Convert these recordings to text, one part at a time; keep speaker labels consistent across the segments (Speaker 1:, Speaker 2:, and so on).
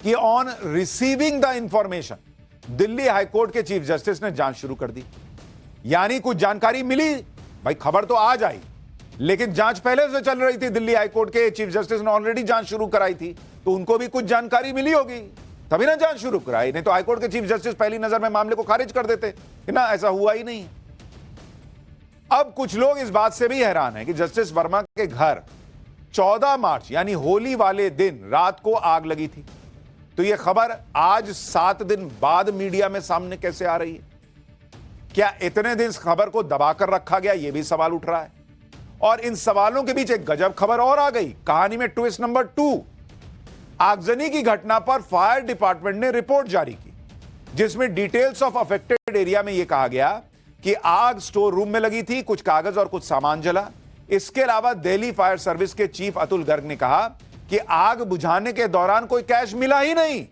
Speaker 1: कि on receiving the information Delhi high court के chief justice ने जांच शुरू कर दी। यानी कुछ जानकारी मिली, भाई खबर तो आज आई, लेकिन जांच पहले से चल रही थी। दिल्ली हाईकोर्ट के चीफ जस्टिस ने ऑलरेडी जांच शुरू कराई थी, तो उनको भी कुछ जानकारी मिली होगी, तभी ना जांच शुरू कराई। नहीं तो हाईकोर्ट के चीफ जस्टिस पहली नजर में मामले को खारिज कर देते कि ना, ऐसा हुआ ही नहीं। अब कुछ लोग इस बात से भी हैरान हैं कि जस्टिस वर्मा के घर 14 मार्च यानी होली वाले दिन रात को आग लगी थी। तो यह खबर आज 7 दिन बाद मीडिया में सामने कैसे आ रही है? क्या इतने दिन इस खबर को दबाकर रखा गया? यह भी सवाल उठ रहा है। और इन सवालों के बीच एक गजब खबर और आ गई। कहानी में ट्विस्ट नंबर 2। आगजनी की घटना पर फायर डिपार्टमेंट ने रिपोर्ट जारी की, जिसमें डिटेल्स ऑफ अफेक्टेड एरिया में यह कहा गया कि आग स्टोर रूम में लगी थी, कुछ कागज और कुछ सामान जला। इसके अलावा दिल्ली फायर सर्विस के चीफ अतुल गर्ग ने कहा कि आग बुझाने के दौरान कोई कैश मिला ही नहीं।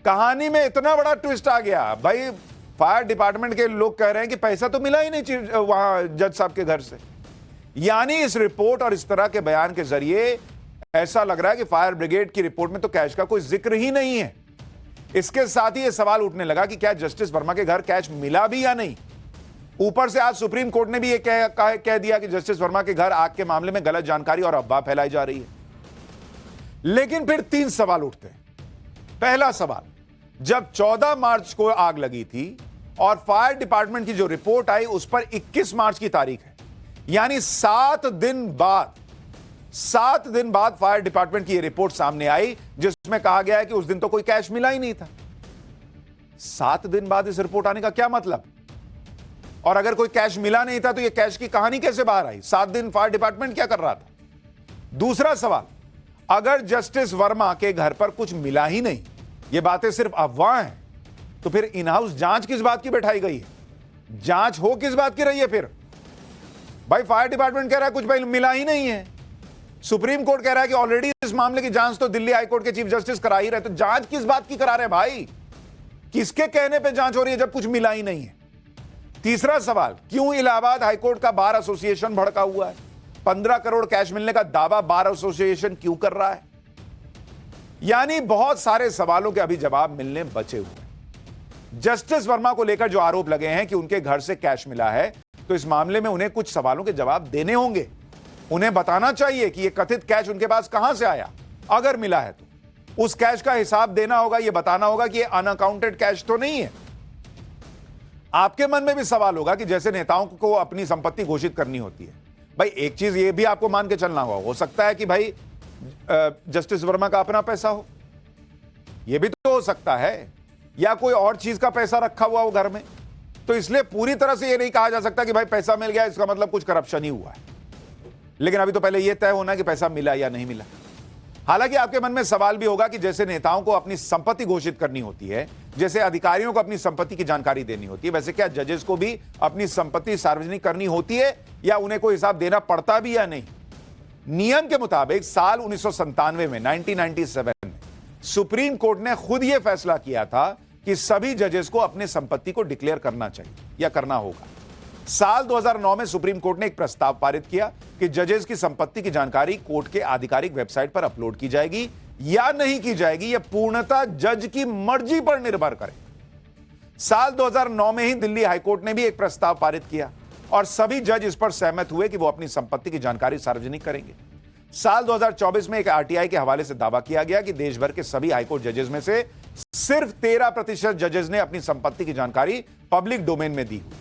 Speaker 1: कहानी में इतना बड़ा ट्विस्ट आ गया। भाई फायर डिपार्टमेंट के लोग कह रहे हैं कि पैसा तो मिला ही नहीं वहां जज साहब के घर से। यानी इस रिपोर्ट और इस तरह के बयान के जरिए ऐसा लग रहा है कि फायर ब्रिगेड की रिपोर्ट में तो कैश का कोई जिक्र ही नहीं है। इसके साथ ही यह सवाल उठने लगा कि क्या जस्टिस वर्मा के घर कैश मिला भी या नहीं। ऊपर से आज सुप्रीम कोर्ट ने भी यह कह दिया कि जस्टिस वर्मा के घर आग के मामले में गलत जानकारी और अफवाह फैलाई जा रही है। लेकिन फिर 3 सवाल उठते हैं। पहला सवाल, जब 14 मार्च को आग लगी थी और फायर डिपार्टमेंट की जो रिपोर्ट आई उस पर 21 मार्च की तारीख है, यानी 7 दिन बाद फायर डिपार्टमेंट की यह रिपोर्ट सामने आई, जिसमें कहा गया है कि उस दिन तो कोई कैश मिला ही नहीं था। 7 दिन बाद इस रिपोर्ट आने का क्या मतलब? और अगर कोई कैश मिला नहीं था तो यह कैश की कहानी कैसे बाहर आई? 7 दिन फायर डिपार्टमेंट क्या कर रहा था? दूसरा सवाल, अगर जस्टिस वर्मा के घर पर कुछ मिला ही नहीं, ये बातें सिर्फ अफवाह हैं, तो फिर इन हाउस जांच किस बात की बैठाई गई है? जांच हो किस बात की रही है फिर? भाई फायर डिपार्टमेंट कह रहा है कुछ भाई मिला ही नहीं है, सुप्रीम कोर्ट कह रहा है कि ऑलरेडी इस मामले की जांच तो दिल्ली हाईकोर्ट के चीफ जस्टिस करा ही रहे, तो जांच किस बात की करा रहे हैं भाई? किसके कहने पे जांच हो रही है जब कुछ मिला ही नहीं है? तीसरा सवाल, क्यों इलाहाबाद हाईकोर्ट का बार एसोसिएशन भड़का हुआ है? 15 करोड़ कैश मिलने का दावा बार एसोसिएशन क्यों कर रहा है? यानी बहुत सारे सवालों के अभी जवाब मिलने बचे हुए हैं। जस्टिस वर्मा को लेकर जो आरोप लगे हैं कि उनके घर से कैश मिला है, तो इस मामले में उन्हें कुछ सवालों के जवाब देने होंगे। उन्हें बताना चाहिए कि यह कथित कैश उनके पास कहां से आया, अगर मिला है तो उस कैश का हिसाब देना होगा, यह बताना होगा कि यह अनअकाउंटेड कैश तो नहीं है। आपके मन में भी सवाल होगा कि जैसे नेताओं को अपनी संपत्ति घोषित करनी होती है, भाई एक चीज यह भी आपको मान के चलना होगा, हो सकता है कि भाई जस्टिस वर्मा का अपना पैसा हो, यह भी तो हो सकता है, या कोई और चीज का पैसा रखा हुआ हो घर में। तो इसलिए पूरी तरह से यह नहीं कहा जा सकता कि भाई पैसा मिल गया इसका मतलब कुछ करप्शन ही हुआ है। लेकिन अभी तो पहले यह तय होना कि पैसा मिला या नहीं मिला। हालांकि आपके मन में सवाल भी होगा कि जैसे नेताओं को अपनी संपत्ति घोषित करनी होती है, जैसे अधिकारियों को अपनी संपत्ति की जानकारी देनी होती है, वैसे क्या जजेस को भी अपनी संपत्ति सार्वजनिक करनी होती है या उन्हें कोई हिसाब देना पड़ता भी या नहीं? नियम के मुताबिक साल 1997 में 1997 में सुप्रीम कोर्ट ने खुद यह फैसला किया था कि सभी जजेस को अपने संपत्ति को डिक्लेयर करना चाहिए या करना होगा। साल 2009 में सुप्रीम कोर्ट ने एक प्रस्ताव पारित किया कि जजेस की संपत्ति की जानकारी कोर्ट के आधिकारिक वेबसाइट पर अपलोड की जाएगी या नहीं की जाएगी, यह पूर्णतः जज की मर्जी पर निर्भर करे। साल 2009 में ही दिल्ली हाईकोर्ट ने भी एक प्रस्ताव पारित किया और सभी जज इस पर सहमत हुए कि वो अपनी संपत्ति की जानकारी सार्वजनिक करेंगे। साल 2024 में एक आरटीआई के हवाले से दावा किया गया कि देश भर के सभी हाईकोर्ट जजेस में से सिर्फ 13% जजेस ने अपनी संपत्ति की जानकारी पब्लिक डोमेन में दी हुई।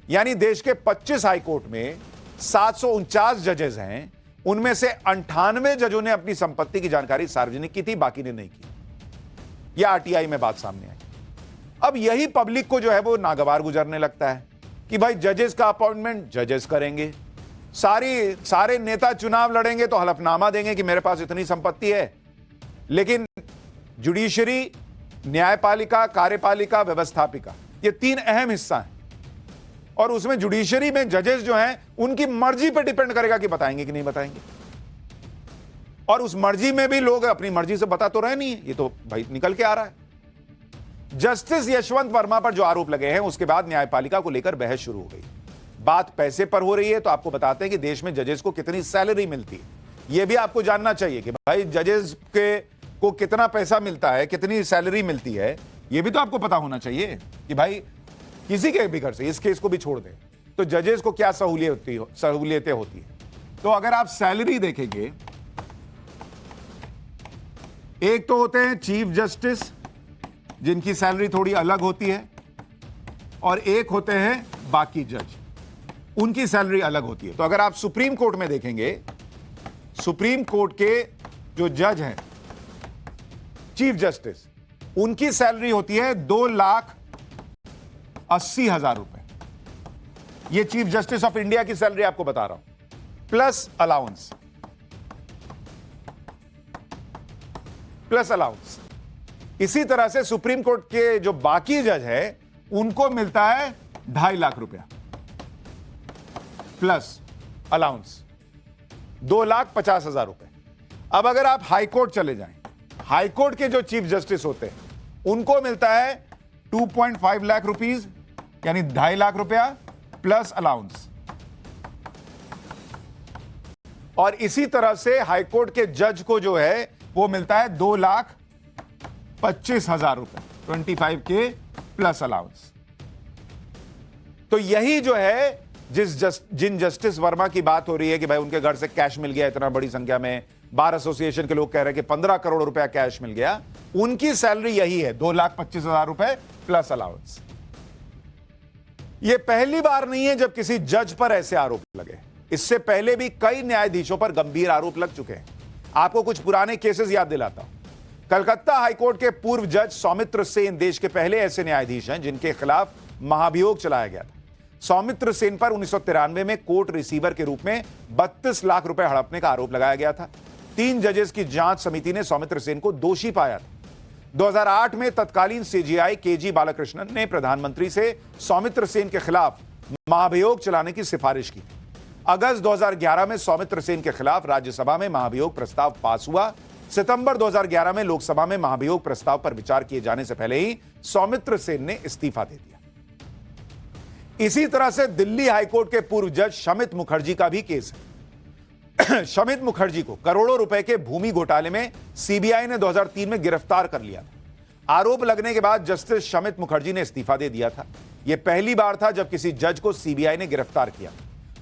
Speaker 1: यानी देश के 25 हाईकोर्ट में 749 जजेस हैं, उनमें से 98 जजों ने अपनी संपत्ति की जानकारी सार्वजनिक की थी, बाकी ने नहीं की। यह आरटीआई में बात सामने आई। अब यही पब्लिक को जो है वो नागवार गुजरने लगता है कि भाई जजेस का अपॉइंटमेंट जजेस करेंगे, सारे नेता चुनाव लड़ेंगे तो हलफनामा देंगे कि मेरे पास इतनी संपत्ति है, लेकिन जुडिशरी, न्यायपालिका, कार्यपालिका, व्यवस्थापिका, ये 3 अहम हिस्सा हैं और उसमें जुडिशरी में जजेस जो हैं उनकी मर्जी पर डिपेंड करेगा कि बताएंगे कि नहीं बताएंगे। और उस मर्जी में भी लोग अपनी मर्जी से बता तो रहे नहीं है, ये तो भाई निकल के आ रहा है। जस्टिस यशवंत वर्मा पर जो आरोप लगे हैं उसके बाद न्यायपालिका को लेकर बहस शुरू हो गई। बात पैसे पर हो रही है तो आपको बताते हैं कि देश में जजेस को कितनी सैलरी मिलती है। यह भी आपको जानना चाहिए कि भाई जजेस के को कितना पैसा मिलता है, कितनी सैलरी मिलती है, यह भी तो आपको पता होना चाहिए कि भाई किसी के भी घर से, इस केस को भी छोड़ दें तो जजेस को क्या सहूलियतें होती है। तो अगर आप सैलरी देखेंगे, एक तो होते हैं चीफ जस्टिस जिनकी सैलरी थोड़ी अलग होती है, और एक होते हैं बाकी जज, उनकी सैलरी अलग होती है। तो अगर आप सुप्रीम कोर्ट में देखेंगे, सुप्रीम कोर्ट के जो जज हैं चीफ जस्टिस, उनकी सैलरी होती है 2,80,000 रुपए। ये चीफ जस्टिस ऑफ इंडिया की सैलरी आपको बता रहा हूं, प्लस अलाउंस, प्लस अलाउंस। इसी तरह से सुप्रीम कोर्ट के जो बाकी जज हैं उनको मिलता है 2.5 लाख रुपया प्लस अलाउंस, 2,50,000 रुपए। अब अगर आप हाई कोर्ट चले जाएं, हाई कोर्ट के जो चीफ जस्टिस होते हैं उनको मिलता है 2.5 लाख रुपीज, यानी 2.5 लाख रुपया प्लस अलाउंस। और इसी तरह से हाई कोर्ट के जज को जो है वो मिलता है 2,25,000 रुपए, 25K प्लस अलाउंस। तो यही जो है जिन जस्टिस वर्मा की बात हो रही है कि भाई उनके घर से कैश मिल गया इतना बड़ी संख्या में, बार एसोसिएशन के लोग कह रहे हैं कि 15 करोड़ रुपया कैश मिल गया, उनकी सैलरी यही है 2,25,000 रुपए प्लस अलाउंस। यह पहली बार नहीं है जब किसी जज पर ऐसे आरोप लगे, इससे पहले भी कई न्यायाधीशों पर गंभीर आरोप लग चुके हैं। आपको कुछ पुराने केसेस याद दिलाता हूं। कलकत्ता हाईकोर्ट के पूर्व जज सौमित्र सेन देश के पहले ऐसे न्यायाधीश हैं जिनके खिलाफ महाभियोग चलाया गया था। सौमित्र सेन पर 1993 में कोर्ट रिसीवर के रूप में 32 लाख रुपए हड़पने का आरोप लगाया गया था। 3 जजेस की जांच समिति ने सौमित्र सेन को दोषी पाया था। 2008 में तत्कालीन सीजीआई केजी बालाकृष्णन ने प्रधानमंत्री से सौमित्र सेन के खिलाफ महाभियोग चलाने की सिफारिश की। अगस्त 2011 में सौमित्र सेन के खिलाफ राज्यसभा में महाभियोग प्रस्ताव पास हुआ। सितंबर 2011 में लोकसभा में महाभियोग प्रस्ताव पर विचार किए जाने से पहले ही सौमित्र सेन ने इस्तीफा दे दिया। इसी तरह से दिल्ली हाईकोर्ट के पूर्व जज शमित मुखर्जी का भी केस है। शमित मुखर्जी को करोड़ों रुपए के भूमि घोटाले में सीबीआई ने 2003 में गिरफ्तार कर लिया था। आरोप लगने के बाद जस्टिस शमित मुखर्जी ने इस्तीफा दे दिया था। यह पहली बार था जब किसी जज को सीबीआई ने गिरफ्तार किया।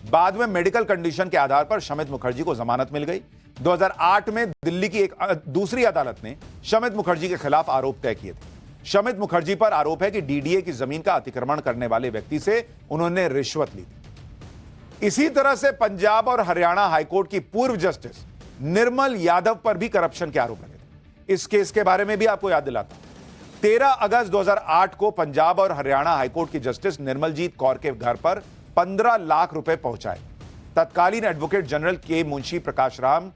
Speaker 1: बाद में मेडिकल कंडीशन के आधार पर शमित मुखर्जी को जमानत मिल गई। 2008 में दिल्ली की एक दूसरी अदालत ने शमित मुखर्जी के खिलाफ आरोप तय किए थे। शमित मुखर्जी पर आरोप है कि डीडीए की जमीन का अतिक्रमण करने वाले व्यक्ति से उन्होंने रिश्वत ली थी। इसी तरह से पंजाब और हरियाणा हाईकोर्ट की पूर्व जस्टिस निर्मल यादव पर भी करप्शन के आरोप लगे थे। इस केस के बारे में भी आपको याद दिलाता हूं। 13 अगस्त 2008 को पंजाब और हरियाणा हाईकोर्ट की जस्टिस निर्मलजीत कौर के घर पर 15 लाख रुपए पहुंचाए। तत्कालीन एडवोकेट जनरल के मुंशी प्रकाश राम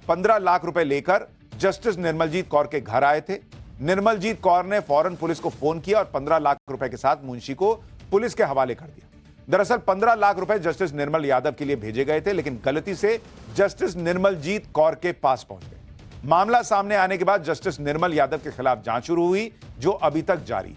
Speaker 1: 15 लाख रुपए लेकर जस्टिस निर्मलजीत कौर के घर आए थे। निर्मलजीत कौर ने फौरन पुलिस को फोन किया और 15 लाख रुपए के साथ मुंशी को पुलिस के हवाले कर दिया। दरअसल 15 लाख रुपए जस्टिस निर्मल यादव के लिए भेजे गए थे, लेकिन गलती से जस्टिस निर्मलजीत कौर के पास पहुंच गए। मामला सामने आने के बाद जस्टिस निर्मल यादव के खिलाफ जांच शुरू हुई, जो अभी तक जारी है।